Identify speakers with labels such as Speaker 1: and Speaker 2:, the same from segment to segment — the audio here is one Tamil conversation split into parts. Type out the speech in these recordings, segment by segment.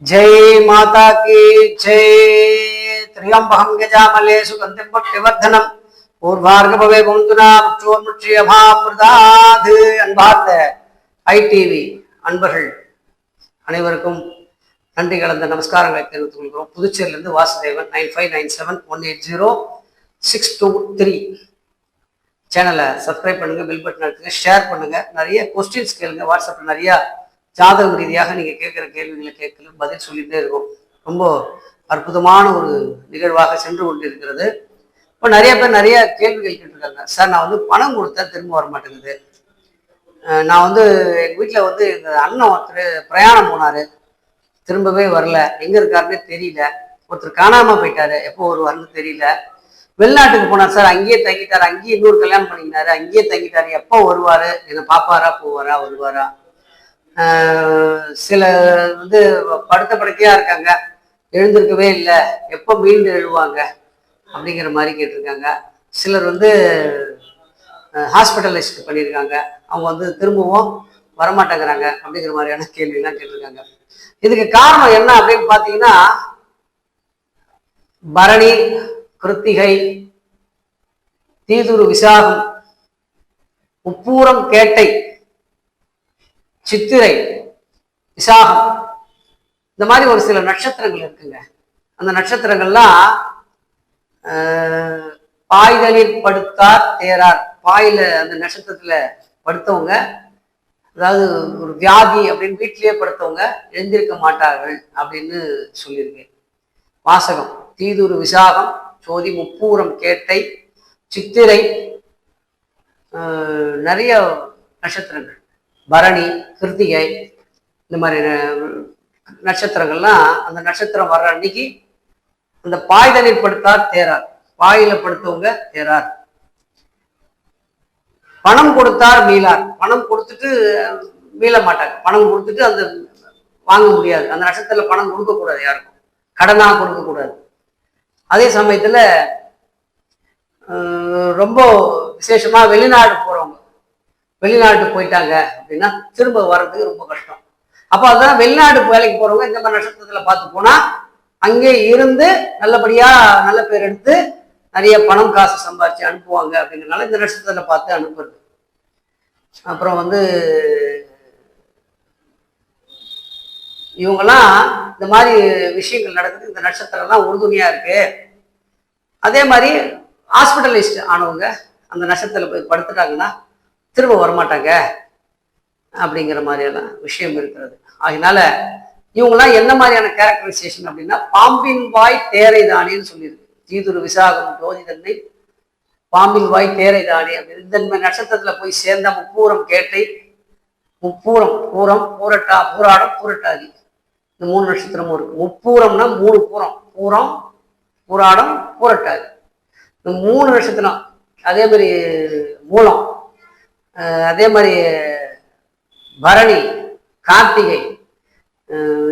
Speaker 1: जय माता की जय। त्र्यंबकं गजामले सुगंधिं पुष्टिवर्धनम பூர்வார்கபவே பொந்துனா முற்றோர்முற்றியமாமிருதாது. அன்பார்ந்த ஐடிவி அன்பர்கள் அனைவருக்கும் நன்றி கலந்த நமஸ்காரங்களை தெரிவித்துக் கொள்கிறோம். புதுச்சேரியிலிருந்து வாசுதேவன். 9597180623 சேனலை சப்ஸ்கிரைப் பண்ணுங்க, பெல் பட்டன் அழுத்துங்க, ஷேர் பண்ணுங்க, நிறைய கொஸ்டின்ஸ் கேளுங்க. வாட்ஸ்அப்ல நிறைய ஜாதகம் ரீதியாக நீங்க கேட்குற கேள்விகளை கேட்கல பதில் சொல்லிகிட்டே இருக்கும். ரொம்ப அற்புதமான ஒரு நிகழ்வாக சென்று கொண்டிருக்கிறது. இப்போ நிறைய பேர் நிறைய கேள்விகள் கேட்டிருக்காங்க. சார், நான் பணம் கொடுத்தா திரும்ப வர மாட்டேங்குது. நான் எங்கள் வீட்டில் எங்கள் அண்ணன் ஒருத்தர் பிரயாணம் போனார், திரும்பவே வரல. எங்கே இருக்காருன்னே தெரியல. ஒருத்தர் காணாமல் போயிட்டாரு, எப்போ வருவாருன்னு தெரியல. வெளிநாட்டுக்கு போனார் சார், அங்கேயே தங்கிட்டார். அங்கேயே இன்னொரு கல்யாணம் பண்ணிக்கினாரு, அங்கேயே தங்கிட்டார். எப்போ வருவார்? என்னை பார்ப்பாரா, போவாரா, வருவாரா? சில படுத்த படுக்கையா இருக்காங்க, எழுந்திருக்கவே இல்லை, எப்போ மீண்டு எழுவாங்க அப்படிங்கிற மாதிரி கேட்டிருக்காங்க. சிலர் ஹாஸ்பிட்டலைஸ்ட் பண்ணியிருக்காங்க, அவங்க திரும்பவும் வரமாட்டேங்கிறாங்க அப்படிங்கிற மாதிரியான கேள்வியெல்லாம் கேட்டிருக்காங்க. இதுக்கு காரணம் என்ன அப்படின்னு பார்த்தீங்கன்னா, பரணி, கிருத்திகை, தீதுரு, விசாகம், முப்பூரம், கேட்டை, சித்திரை, விசாகம், இந்த மாதிரி ஒரு சில நட்சத்திரங்கள் இருக்குங்க. அந்த நட்சத்திரங்கள்லாம் பாய்தலில் படுத்தார் தேரார். பாயில அந்த நட்சத்திரத்துல படுத்தவங்க, அதாவது ஒரு வியாதி அப்படின்னு வீட்டிலேயே படுத்தவங்க எழுந்திருக்க மாட்டார்கள் அப்படின்னு சொல்லியிருக்கேன். வாசகம்: தீதுரு, விசாகம், சோதி, முப்பூரம், கேட்டை, சித்திரை, நிறைய நட்சத்திரங்கள், பரணி, கிருத்திகை, இந்த மாதிரி நட்சத்திரங்கள்லாம் அந்த நட்சத்திரம் வர்ற அன்னைக்கு அந்த பாய்தலில் படுத்தார் தேரார். பாயில படுத்தவங்க தேரார். பணம் கொடுத்தார் மீளார். பணம் கொடுத்துட்டு மீள மாட்டாங்க. பணம் கொடுத்துட்டு அந்த வாங்க முடியாது. அந்த நட்சத்திரத்துல பணம் கொடுக்கக்கூடாது, யாருக்கும் கடனா கொடுக்கக்கூடாது. அதே சமயத்துல ரொம்ப விசேஷமா வெளிநாடு போறவங்க, வெளிநாட்டு போயிட்டாங்க அப்படின்னா திரும்ப வர்றதுக்கு ரொம்ப கஷ்டம். அப்போ அதான் வெளிநாடு வேலைக்கு போறவங்க இந்த மாதிரி நட்சத்திரத்துல பார்த்து போனா அங்கே இருந்து நல்லபடியா நல்ல பேர் எடுத்து நிறைய பணம் காசு சம்பாதிச்சு அனுப்புவாங்க அப்படிங்கிறதுனால இந்த நட்சத்திரத்துல பார்த்து அனுப்புறது. அப்புறம் இவங்கெல்லாம் இந்த மாதிரி விஷயங்கள் நடக்குது. இந்த நட்சத்திரம்லாம் உறுதுணையா இருக்கு. அதே மாதிரி ஹாஸ்பிட்டலைஸ்ட் ஆனவங்க அந்த நட்சத்திரத்துல போய் படுத்துட்டாங்கன்னா திரும்ப வரமாட்டாங்க அப்படிங்கிற மாதிரியெல்லாம் விஷயம் இருக்கிறது. அதனால இவங்கெல்லாம் என்ன மாதிரியான கேரக்டரைசேஷன் அப்படின்னா, பாம்பின் வாய் தேரை தானேன்னு சொல்லியிருக்கு. தீதுரு, விசாகம், ஜோதிதன்னை, பாம்பின் வாய் தேரை தானே அப்படின்னு. இந்த நட்சத்திரத்துல போய் சேர்ந்த முப்பூரம், கேட்டை, முப்பூரம், பூரம், பூரட்டா, பூராடம், பூரட்டாதி, இந்த 3 நட்சத்திரமும் இருக்கு. முப்பூரம்னா 3 பூரம், பூரம், பூராடம், பூரட்டாதி, இந்த 3 நட்சத்திரம். அதே மாதிரி மூலம், அதே மாதிரி பரணி, கார்த்திகை,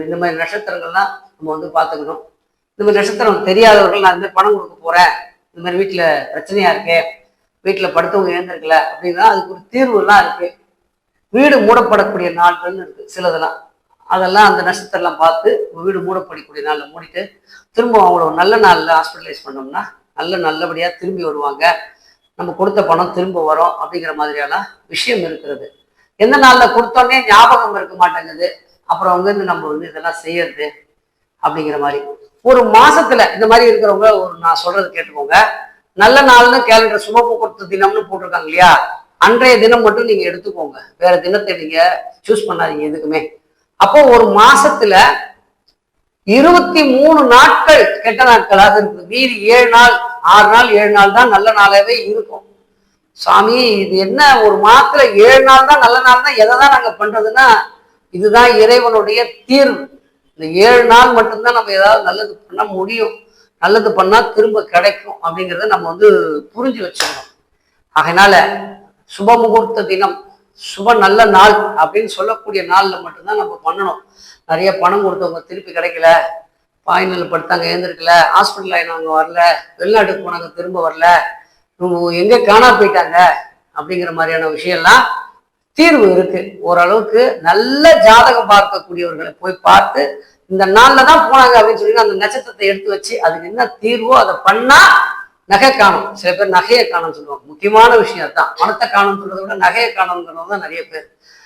Speaker 1: இந்த மாதிரி நட்சத்திரங்கள்லாம் நம்ம பார்த்துக்கணும். இந்த மாதிரி நட்சத்திரம் தெரியாதவர்கள், நான் இந்த மாதிரி பணம் கொடுக்க போறேன், இந்த மாதிரி வீட்டில் பிரச்சனையா இருக்கு, வீட்டில் படுத்தவங்க எழுந்திருக்கல அப்படின்னா அதுக்கு ஒரு தீர்வுலாம் இருக்கு. வீடு மூடப்படக்கூடிய நாள்கள்னு இருக்கு சிலதெல்லாம். அதெல்லாம் அந்த நட்சத்திரம்லாம் பார்த்து வீடு மூடப்படக்கூடிய நாளில் மூடிட்டு திரும்ப அவங்கள நல்ல நாளில் ஹாஸ்பிட்டலைஸ் பண்ணோம்னா நல்லபடியாக திரும்பி வருவாங்க. நம்ம கொடுத்த பணம் திரும்ப வரும் அப்படிங்கிற மாதிரியான விஷயம் இருக்கிறது. எந்த நாளில் கொடுத்தோன்னே ஞாபகம் இருக்க மாட்டேங்குது, அப்புறம் நம்ம இதெல்லாம் செய்யறது அப்படிங்கிற மாதிரி. ஒரு மாசத்துல இந்த மாதிரி இருக்கிறவங்க நான் சொல்றது கேட்டுக்கோங்க. நல்ல நாள்னு கேலண்டர் சும போக்குவரத்து தினம்னு போட்டிருக்காங்க இல்லையா, அன்றைய தினம் மட்டும் நீங்க எடுத்துக்கோங்க, வேற தினத்தை நீங்க சூஸ் பண்ணாதீங்க எதுக்குமே. அப்போ ஒரு மாசத்துல 23 நாட்கள் கெட்ட நாட்களாக இருக்குது. மீதி 7 நாள் 6 நாள் 7 நாள் தான் நல்ல நாளாவே இருக்கும். சாமி, இது என்ன ஒரு மாசத்துல 7 நாள் தான் நல்ல நாள் தான், எதை தான் நாங்க பண்றதுன்னா இதுதான் இறைவனுடைய தீர்வு. இந்த 7 நாள் மட்டும்தான் நம்ம ஏதாவது நல்லது பண்ண முடியும். நல்லது பண்ணா திரும்ப கிடைக்கும் அப்படிங்கிறத நம்ம புரிஞ்சு வச்சுக்கணும். அதனால சுப முகூர்த்த தினம், சுப நல்ல நாள் அப்படின்னு சொல்லக்கூடிய நாள்ல மட்டும்தான் நம்ம பண்ணணும். நிறைய பணம் கொடுத்தவங்க திருப்பி கிடைக்கல, பாய்நிலை படுத்தாங்க எழுந்திருக்கல, ஹாஸ்பிட்டல் ஆயினவங்க வரல, வெளிநாட்டுக்கு போனாங்க திரும்ப வரல, எங்க காணா போயிட்டாங்க அப்படிங்கிற மாதிரியான விஷயம்லாம் தீர்வு இருக்கு. ஓரளவுக்கு நல்ல ஜாதகம் பார்க்கக்கூடியவர்களை போய் பார்த்து இந்த நாள்ல தான் போனாங்க அப்படின்னு சொல்லி அந்த நட்சத்திரத்தை எடுத்து வச்சு அதுக்கு என்ன தீர்வோ அதை பண்ணா நகை காணும். சில பேர் நகையை காணும்னு சொல்லுவாங்க. முக்கியமான விஷயம் தான். பணத்தை காணும்னு சொல்றதை விட நகையை காணுங்கிறவங்க தான் நிறைய பேர்.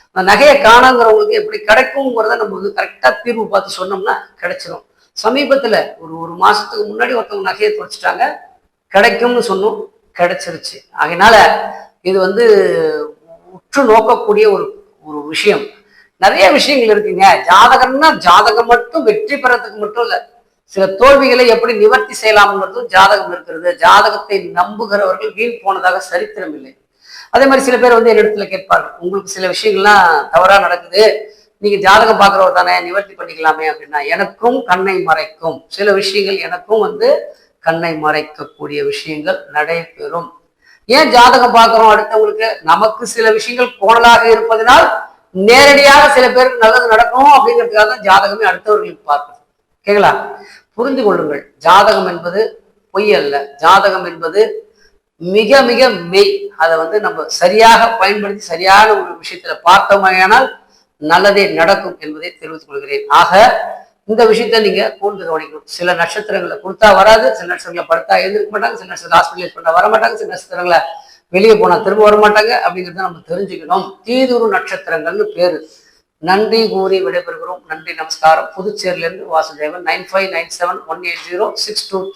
Speaker 1: அந்த நகையை காணுங்கிறவங்களுக்கு எப்படி கிடைக்குங்கிறத நம்ம வந்து கரெக்டா தீர்வு பார்த்து சொன்னோம்னா கிடைச்சிடும். சமீபத்துல ஒரு மாசத்துக்கு முன்னாடி ஒருத்தவங்க நகையை தொலைச்சிட்டாங்க, கிடைக்கும்னு சொன்னோம், கிடைச்சிருச்சு. அதனால இது வந்து உற்று நோக்கக்கூடிய ஒரு ஒரு விஷயம். நிறைய விஷயங்கள் இருக்குங்க. ஜாதகம்னா ஜாதகம் மட்டும் வெற்றி பெறத்துக்கு மட்டும் இல்ல, சில தோல்விகளை எப்படி நிவர்த்தி செய்யலாம்ங்கிறதும் ஜாதகம் இருக்கிறது. ஜாதகத்தை நம்புகிறவர்கள் வீண் போனதாக சரித்திரம் இல்லை. அதே மாதிரி சில பேர் வந்து என்னிடத்துல கேட்பார்கள், உங்களுக்கு சில விஷயங்கள்லாம் தவறா நடக்குது, நீங்க ஜாதகம் பார்க்குறவர் தானே, நிவர்த்தி பண்ணிக்கலாமே அப்படின்னா, எனக்கும் கண்ணை மறைக்கும் சில விஷயங்கள், எனக்கும் வந்து கண்ணை மறைக்கக்கூடிய விஷயங்கள் நடைபெறும். ஏன் ஜாதகம் பார்க்கிறோம் அடுத்தவங்களுக்கு? நமக்கு சில விஷயங்கள் கோணலாக இருப்பதனால் நேரடியாக சில பேருக்கு நல்லது நடக்கும் அப்படிங்கிறதுக்காக தான் ஜாதகமே அடுத்தவர்களுக்கு பார்க்கணும். கேங்களா? புரிந்து கொள்ளுங்கள், ஜாதகம் என்பது பொய் அல்ல. ஜாதகம் என்பது மிக மிக மெய். அதை வந்து நம்ம சரியாக பயன்படுத்தி சரியான ஒரு விஷயத்துல பார்த்தோமையானால் நல்லதே நடக்கும் என்பதை தெரிவித்துக் கொள்கிறேன். ஆக இந்த விஷயத்த நீங்க கூர்ந்து கவனிக்கணும். சில நட்சத்திரங்களை கொடுத்தா வராது, சில நட்சத்திரங்களை படுத்தா எழுந்திருக்க மாட்டாங்க, சில நட்சத்திரம் ஹாஸ்பிட்டலைஸ் பண்ணா வர மாட்டாங்க, சில நட்சத்திரங்களை வெளியே போனா திரும்ப வர மாட்டாங்க. அப்படிங்கிறத நம்ம தெரிஞ்சுக்கணும். தீதுரு நட்சத்திரங்கள்னு பேரு. நன்றி கூறி விடைபெறுகிறோம். நன்றி, நமஸ்காரம். புதுச்சேரியிலிருந்து வாசுதேவன். 9597180623